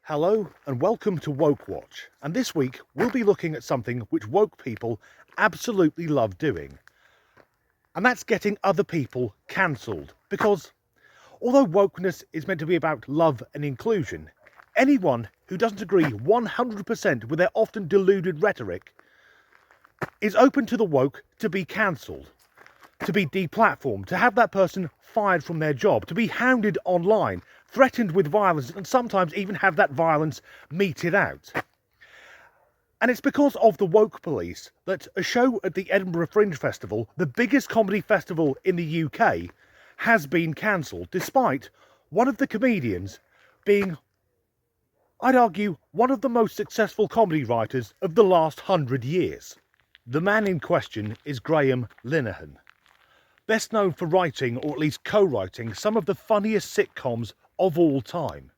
Hello and welcome to Woke Watch, and this week we'll be looking at something which woke people absolutely love doing, and that's getting other people cancelled. Because although wokeness is meant to be about love and inclusion, anyone who doesn't agree 100% with their often deluded rhetoric is open to the woke to be cancelled, to be deplatformed, to have that person fired from their job, to be hounded online, threatened with violence, and sometimes even have that violence meted out. And it's because of the woke police that a show at the Edinburgh Fringe Festival, the biggest comedy festival in the UK, has been cancelled, despite one of the comedians being, I'd argue, one of the most successful comedy writers of the last 100 years. The man in question is Graham Linehan, best known for writing, or at least co-writing, some of the funniest sitcoms of all time.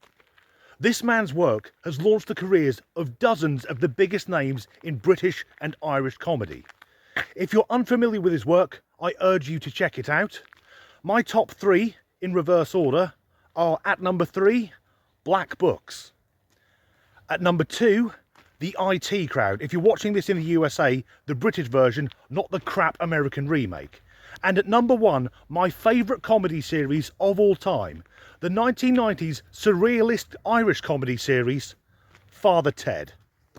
This man's work has launched the careers of dozens of the biggest names in British and Irish comedy. If you're unfamiliar with his work, I urge you to check it out. My top three, in reverse order, are at number 3, Black Books. At number 2, The IT Crowd. If you're watching this in the USA, the British version, not the crap American remake. And at number 1, my favourite comedy series of all time, the 1990s surrealist Irish comedy series, Father Ted.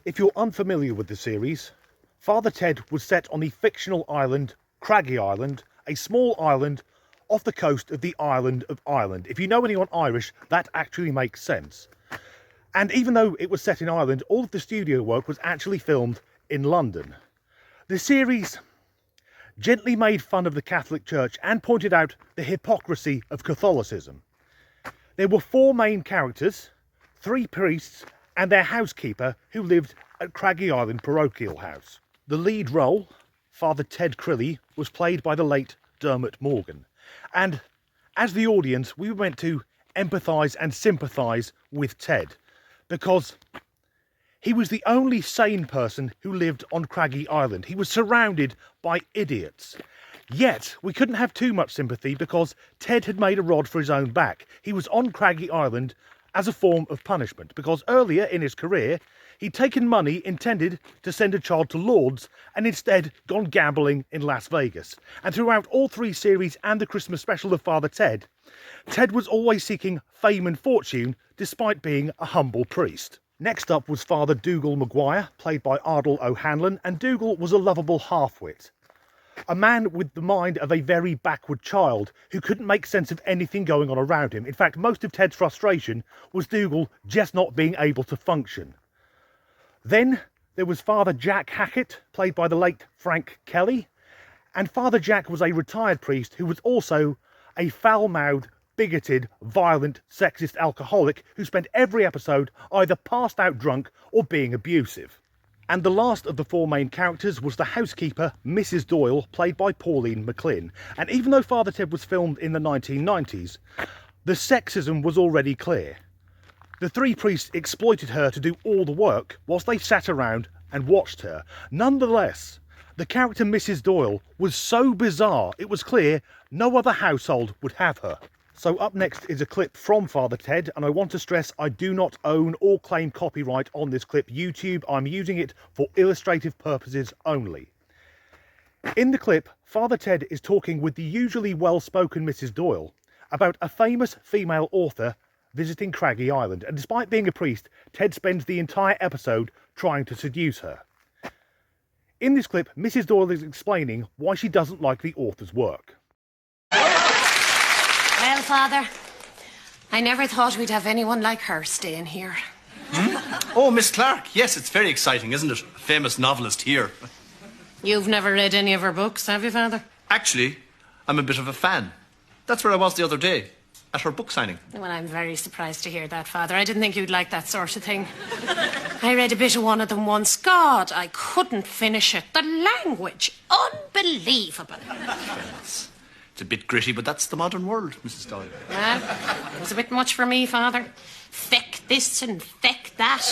If you're unfamiliar with the series, Father Ted was set on the fictional island, Craggy Island, a small island off the coast of the island of Ireland. If you know anyone Irish, that actually makes sense. And even though it was set in Ireland, all of the studio work was actually filmed in London. The series gently made fun of the Catholic Church and pointed out the hypocrisy of Catholicism. There were 4 main characters, 3 priests and their housekeeper who lived at Craggy Island Parochial House. The lead role, Father Ted Crilly, was played by the late Dermot Morgan. And as the audience, we were meant to empathise and sympathise with Ted, because he was the only sane person who lived on Craggy Island. He was surrounded by idiots. Yet, we couldn't have too much sympathy because Ted had made a rod for his own back. He was on Craggy Island as a form of punishment, because earlier in his career, he'd taken money intended to send a child to Lourdes and instead gone gambling in Las Vegas. And throughout all 3 series and the Christmas special of Father Ted, Ted was always seeking fame and fortune despite being a humble priest. Next up was Father Dougal Maguire, played by Ardal O'Hanlon, and Dougal was a lovable half-wit. A man with the mind of a very backward child who couldn't make sense of anything going on around him. In fact, most of Ted's frustration was Dougal just not being able to function. Then there was Father Jack Hackett, played by the late Frank Kelly, and Father Jack was a retired priest who was also a foul-mouthed, bigoted, violent, sexist alcoholic who spent every episode either passed out drunk or being abusive. And the last of the 4 main characters was the housekeeper, Mrs. Doyle, played by Pauline McLean. And even though Father Ted was filmed in the 1990s, the sexism was already clear. The 3 priests exploited her to do all the work whilst they sat around and watched her. Nonetheless, the character Mrs. Doyle was so bizarre it was clear no other household would have her. So up next is a clip from Father Ted, and I want to stress I do not own or claim copyright on this clip. YouTube, I'm using it for illustrative purposes only. In the clip, Father Ted is talking with the usually well-spoken Mrs. Doyle about a famous female author visiting Craggy Island, and despite being a priest, Ted spends the entire episode trying to seduce her. In this clip, Mrs. Doyle is explaining why she doesn't like the author's work. Well, Father, I never thought we'd have anyone like her staying here. Oh, Miss Clark. Yes, it's very exciting, isn't it? A famous novelist here. You've never read any of her books, have you, Father? Actually, I'm a bit of a fan. That's where I was the other day, at her book signing. Well, I'm very surprised to hear that, Father. I didn't think you'd like that sort of thing. I read a bit of one of them once. God, I couldn't finish it. The language, unbelievable. It's a bit gritty, but that's the modern world, Mrs. Doyle. Well, it was a bit much for me, Father. Feck this and feck that.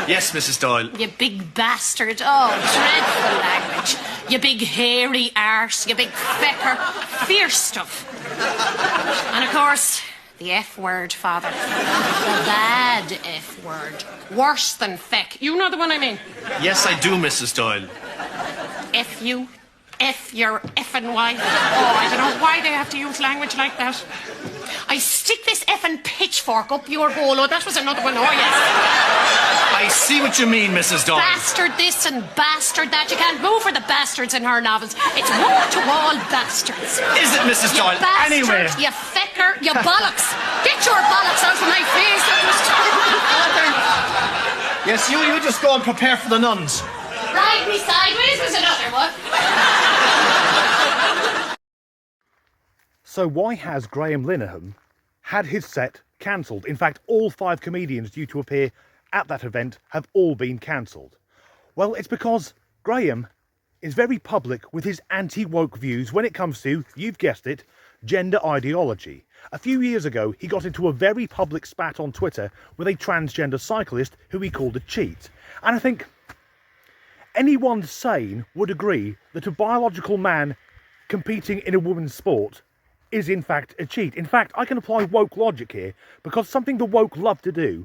Yes, Mrs. Doyle. You big bastard. Oh, dreadful language. You big hairy arse. You big fecker. Fierce stuff. And of course, The F word, Father. The bad F word. Worse than feck. You know the one I mean. Yes, I do, Mrs. Doyle. F you. F your effing wife. Oh, I don't know why they have to use language like that. I stick this effing pitchfork up your hole. Oh, that was another one. Oh, yes. I see what you mean, Mrs. Doyle. Bastard this and bastard that. You can't move for the bastards in her novels. It's wall-to-wall bastards. Is it, Mrs. You Doyle? bastard, Anyway. you fecker, you bollocks. Get your bollocks out of my face. That was Yes, you just go and prepare for the nuns. Ride me sideways was another one. So why has Graham Linehan had his set cancelled? In fact, all 5 comedians due to appear at that event have all been cancelled. Well, it's because Graham is very public with his anti-woke views when it comes to, you've guessed it, gender ideology. A few years ago, he got into a very public spat on Twitter with a transgender cyclist who he called a cheat. And I think anyone sane would agree that a biological man competing in a woman's sport is in fact a cheat. In fact, I can apply woke logic here, because something the woke love to do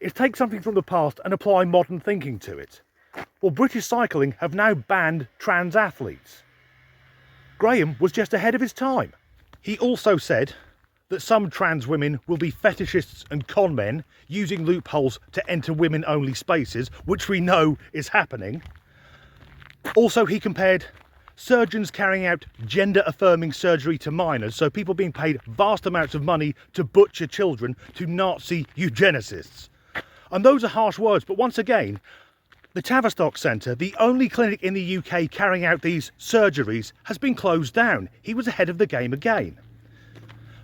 is take something from the past and apply modern thinking to it. Well, British cycling have now banned trans athletes. Graham was just ahead of his time. He also said that some trans women will be fetishists and con men using loopholes to enter women-only spaces, which we know is happening. Also, he compared surgeons carrying out gender-affirming surgery to minors, so people being paid vast amounts of money to butcher children, to Nazi eugenicists. And those are harsh words, but once again, the Tavistock Centre, the only clinic in the UK carrying out these surgeries, has been closed down. He was ahead of the game again.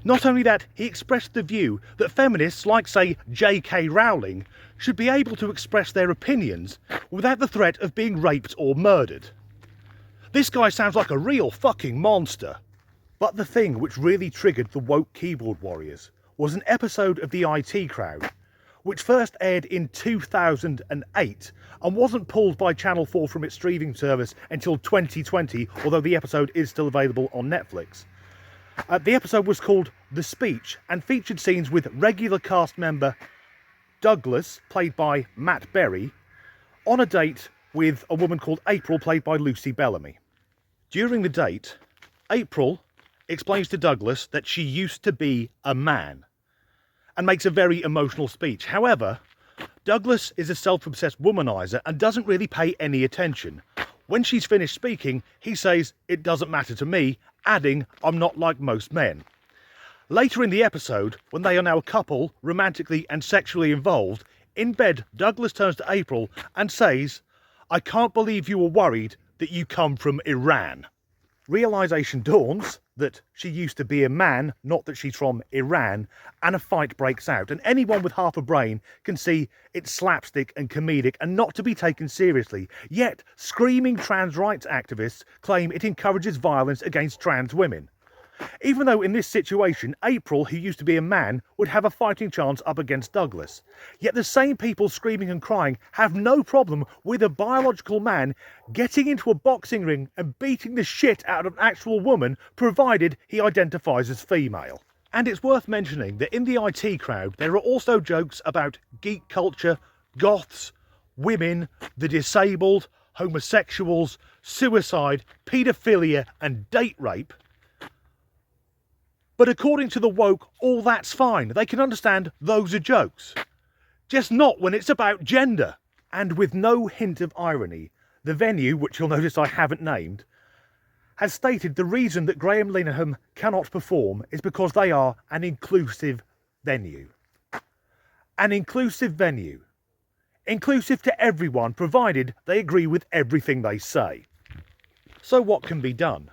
Not only that, he expressed the view that feminists like, say, J.K. Rowling should be able to express their opinions without the threat of being raped or murdered. This guy sounds like a real fucking monster. But the thing which really triggered the woke keyboard warriors was an episode of the IT Crowd, which first aired in 2008 and wasn't pulled by Channel 4 from its streaming service until 2020, although the episode is still available on Netflix. The episode was called The Speech and featured scenes with regular cast member Douglas, played by Matt Berry, on a date with a woman called April, played by Lucy Bellamy. During the date, April explains to Douglas that she used to be a man and makes a very emotional speech. However, Douglas is a self-obsessed womanizer and doesn't really pay any attention. When she's finished speaking, he says, "It doesn't matter to me," adding, "I'm not like most men." Later in the episode, when they are now a couple, romantically and sexually involved, in bed, Douglas turns to April and says, "I can't believe you were worried that you come from Iran." Realisation dawns that she used to be a man, not that she's from Iran, and a fight breaks out. And anyone with half a brain can see it's slapstick and comedic and not to be taken seriously. Yet, screaming trans rights activists claim it encourages violence against trans women. Even though in this situation, April, who used to be a man, would have a fighting chance up against Douglas. Yet the same people screaming and crying have no problem with a biological man getting into a boxing ring and beating the shit out of an actual woman, provided he identifies as female. And it's worth mentioning that in the IT Crowd, there are also jokes about geek culture, goths, women, the disabled, homosexuals, suicide, paedophilia and date rape. But according to the woke, all that's fine. They can understand those are jokes. Just not when it's about gender. And with no hint of irony, the venue, which you'll notice I haven't named, has stated the reason that Graham Linehan cannot perform is because they are an inclusive venue. An inclusive venue. Inclusive to everyone, provided they agree with everything they say. So what can be done?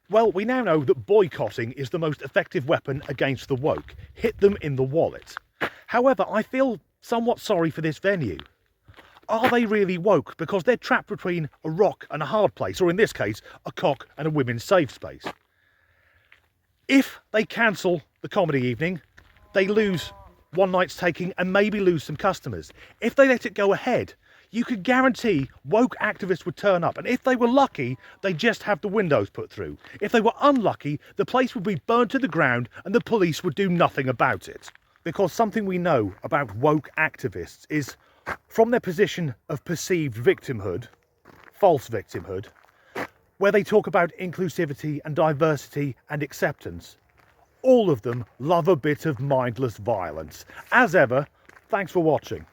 Well, we now know that boycotting is the most effective weapon against the woke. Hit them in the wallet. However, I feel somewhat sorry for this venue. Are they really woke? Because they're trapped between a rock and a hard place, or in this case, a cock and a women's safe space. If they cancel the comedy evening, they lose one night's taking and maybe lose some customers. If they let it go ahead, you could guarantee woke activists would turn up, and if they were lucky, they'd just have the windows put through. If they were unlucky, the place would be burned to the ground and the police would do nothing about it. Because something we know about woke activists is, from their position of perceived victimhood, false victimhood, where they talk about inclusivity and diversity and acceptance, all of them love a bit of mindless violence. As ever, thanks for watching.